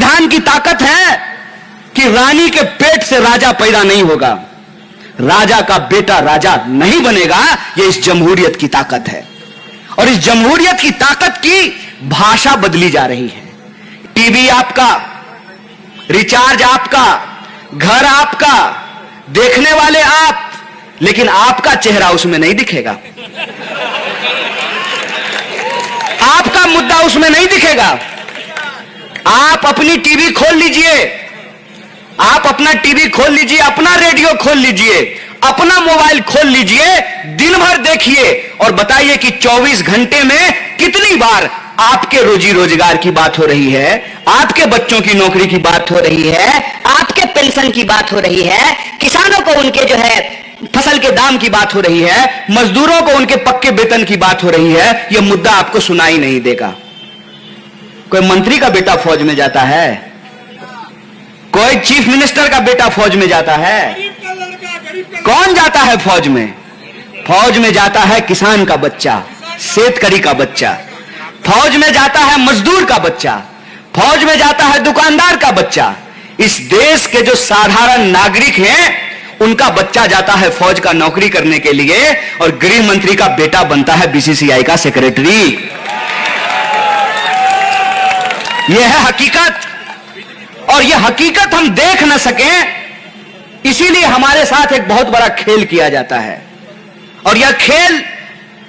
संविधान की ताकत है कि रानी के पेट से राजा पैदा नहीं होगा, राजा का बेटा राजा नहीं बनेगा। यह इस जमहूरियत की ताकत है। और इस जमहूरियत की ताकत की भाषा बदली जा रही है। टीवी आपका, रिचार्ज आपका, घर आपका, देखने वाले आप, लेकिन आपका चेहरा उसमें नहीं दिखेगा, आपका मुद्दा उसमें नहीं दिखेगा। आप अपनी टीवी खोल लीजिए, आप अपना टीवी खोल लीजिए, अपना रेडियो खोल लीजिए, अपना मोबाइल खोल लीजिए, दिन भर देखिए और बताइए कि 24 घंटे में कितनी बार आपके रोजी रोजगार की बात हो रही है, आपके बच्चों की नौकरी की बात हो रही है, आपके पेंशन की बात हो रही है, किसानों को उनके जो है फसल के दाम की बात हो रही है, मजदूरों को उनके पक्के वेतन की बात हो रही है। यह मुद्दा आपको सुनाई नहीं देगा। कोई मंत्री का बेटा फौज में जाता है, कोई चीफ मिनिस्टर का बेटा फौज में जाता है। कौन जाता है फौज में? फौज में जाता है किसान का बच्चा, शेतकरी का बच्चा, फौज में जाता है मजदूर का बच्चा, फौज में जाता है दुकानदार का बच्चा। इस देश के जो साधारण नागरिक हैं उनका बच्चा जाता है फौज का नौकरी करने के लिए और गृह मंत्री का बेटा बनता है बीसीसीआई का सेक्रेटरी। यह है हकीकत। और यह हकीकत हम देख न सकें, इसीलिए हमारे साथ एक बहुत बड़ा खेल किया जाता है। और यह खेल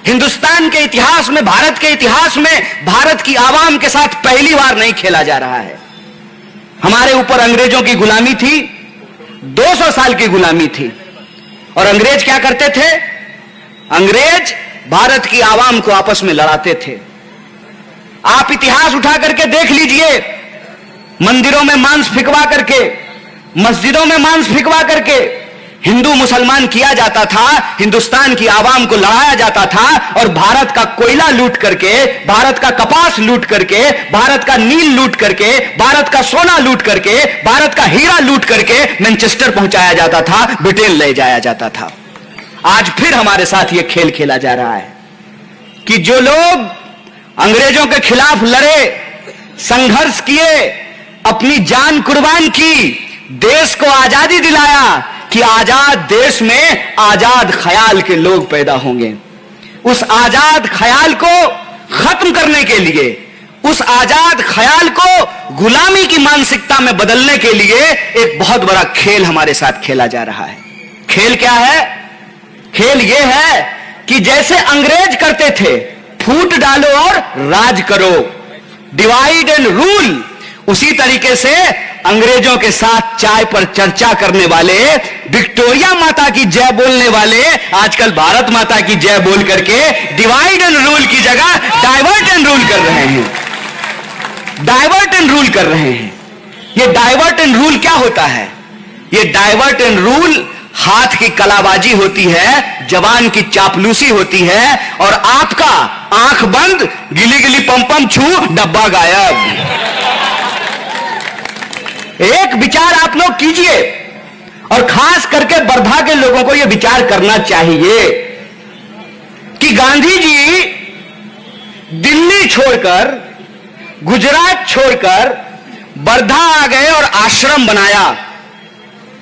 हिंदुस्तान के इतिहास में, भारत के इतिहास में भारत की आवाम के साथ पहली बार नहीं खेला जा रहा है। हमारे ऊपर अंग्रेजों की गुलामी थी, 200 साल की गुलामी थी। और अंग्रेज क्या करते थे? अंग्रेज भारत की आवाम को आपस में लड़ाते थे। आप इतिहास उठा करके देख लीजिए, मंदिरों में मांस फिकवा करके, मस्जिदों में मांस फिकवा करके हिंदू मुसलमान किया जाता था, हिंदुस्तान की आवाम को लड़ाया जाता था। और भारत का कोयला लूट करके, भारत का कपास लूट करके, भारत का नील लूट करके, भारत का सोना लूट करके, भारत का हीरा लूट करके मैनचेस्टर पहुंचाया जाता था, ब्रिटेन ले जाया जाता था। आज फिर हमारे साथ यह खेल खेला जा रहा है कि जो लोग अंग्रेजों के खिलाफ लड़े, संघर्ष किए, अपनी जान कुर्बान की, देश को आजादी दिलाया, कि आजाद देश में आजाद ख्याल के लोग पैदा होंगे। उस आजाद ख्याल को खत्म करने के लिए, उस आजाद ख्याल को गुलामी की मानसिकता में बदलने के लिए एक बहुत बड़ा खेल हमारे साथ खेला जा रहा है। खेल क्या है? खेल यह है कि जैसे अंग्रेज करते थे, फूट डालो और राज करो, डिवाइड एंड रूल, उसी तरीके से अंग्रेजों के साथ चाय पर चर्चा करने वाले, विक्टोरिया माता की जय बोलने वाले आजकल भारत माता की जय बोल करके डिवाइड एंड रूल की जगह डाइवर्ट एंड रूल कर रहे हैं। डाइवर्ट एंड रूल कर रहे हैं। यह डाइवर्ट एंड रूल क्या होता है? यह डाइवर्ट एंड रूल हाथ की कलाबाजी होती है, जवान की चापलूसी होती है और आपका आंख बंद, गिली गिली पम छू, डब्बा गायब। एक विचार आप लोग कीजिए और खास करके वर्धा के लोगों को यह विचार करना चाहिए कि गांधी जी दिल्ली छोड़कर, गुजरात छोड़कर वर्धा आ गए और आश्रम बनाया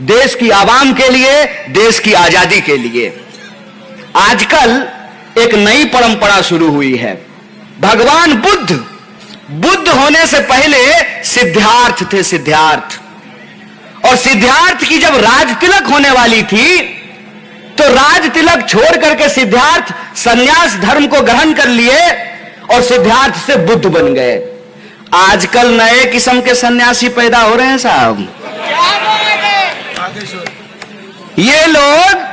देश की आवाम के लिए, देश की आजादी के लिए। आजकल एक नई परंपरा शुरू हुई है। भगवान बुद्ध होने से पहले सिद्धार्थ थे, सिद्धार्थ। और सिद्धार्थ की जब राज तिलक होने वाली थी तो राज तिलक छोड़ करके सिद्धार्थ संन्यास धर्म को ग्रहण कर लिए और सिद्धार्थ से बुद्ध बन गए। आजकल नए किस्म के सन्यासी पैदा हो रहे हैं साहब। ये लोग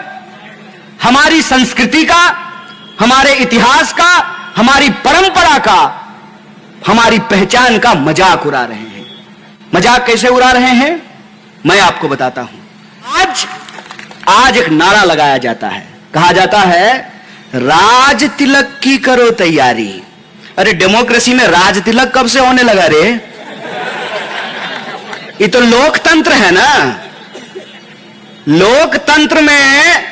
हमारी संस्कृति का, हमारे इतिहास का, हमारी परंपरा का, हमारी पहचान का मजाक उड़ा रहे हैं। मजाक कैसे उड़ा रहे हैं मैं आपको बताता हूं। आज एक नारा लगाया जाता है, कहा जाता है राज तिलक की करो तैयारी। अरे डेमोक्रेसी में राज तिलक कब से होने लगा रे? ये तो लोकतंत्र है ना। लोकतंत्र में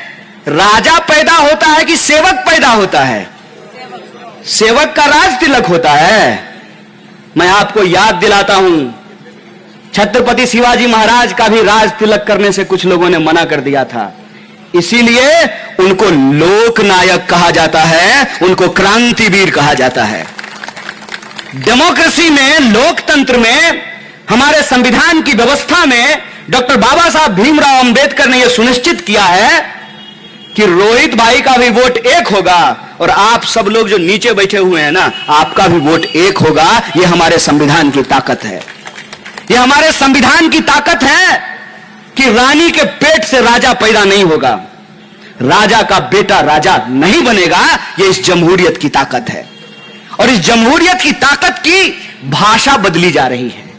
राजा पैदा होता है कि सेवक पैदा होता है? सेवक का राज तिलक होता है। मैं आपको याद दिलाता हूं, छत्रपति शिवाजी महाराज का भी राज तिलक करने से कुछ लोगों ने मना कर दिया था, इसीलिए उनको लोकनायक कहा जाता है, उनको क्रांतिवीर कहा जाता है। डेमोक्रेसी में, लोकतंत्र में, हमारे संविधान की व्यवस्था में डॉक्टर बाबा साहब भीमराव अंबेडकर ने यह सुनिश्चित किया है कि रोहित भाई का भी वोट एक होगा और आप सब लोग जो नीचे बैठे हुए हैं ना, आपका भी वोट एक होगा। यह हमारे संविधान की ताकत है। यह हमारे संविधान की ताकत है कि रानी के पेट से राजा पैदा नहीं होगा, राजा का बेटा राजा नहीं बनेगा। यह इस जमहूरियत की ताकत है और इस जमहूरियत की ताकत की भाषा बदली जा रही है।